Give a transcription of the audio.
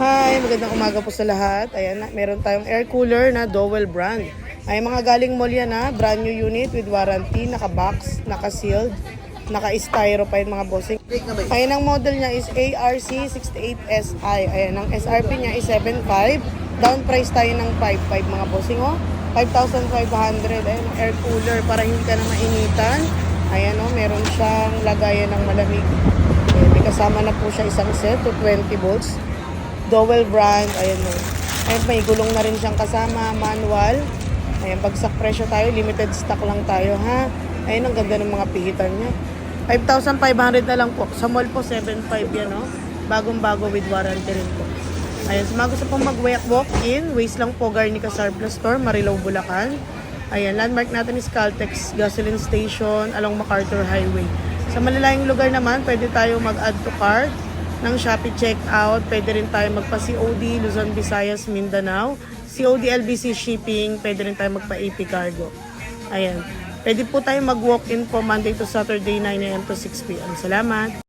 Hi, magandang umaga po sa lahat. Ayan na, meron tayong air cooler na Dowel brand. Ay mga galing mall yan ha, brand new unit with warranty, naka-box, naka-sealed, naka-styro pa yung mga bossing. Ayan ang model niya is ARC68SI. Ayan, ang SRP niya is 7.5. Down price tayo ng 5.5 mga bossing oh. 5,500. Ayan, air cooler para hindi ka na mainitan. Ayan oh, meron siyang lagayan ng malamig. Ayan, may kasama na po siya isang set to 20 volts. Dowel brand, ayan mo. Ayan, may gulong na rin siyang kasama, manual. Ayan, bagsak presyo tayo, limited stock lang tayo, ha? Ayan, ang ganda ng mga pihitan niya. 5,500 na lang po. Sa mall po, 7,500 yan, no? Bagong-bago with warranty rin po. Ayan, sa mga gusto pong mag-walk-in, waste lang po, Garnica Surplus Store, Marilao, Bulacan. Ayan, landmark natin is Caltex Gasoline Station along MacArthur Highway. Sa malalayong lugar naman, pwede tayo mag-add to cart ng Shopee checkout. Pwede rin tayo magpa-COD, Luzon, Visayas, Mindanao. COD LBC shipping. Pwede rin tayo magpa-AP cargo. Ayan. Pwede po tayo mag-walk-in po Monday to Saturday, 9 AM to 6 PM. Salamat!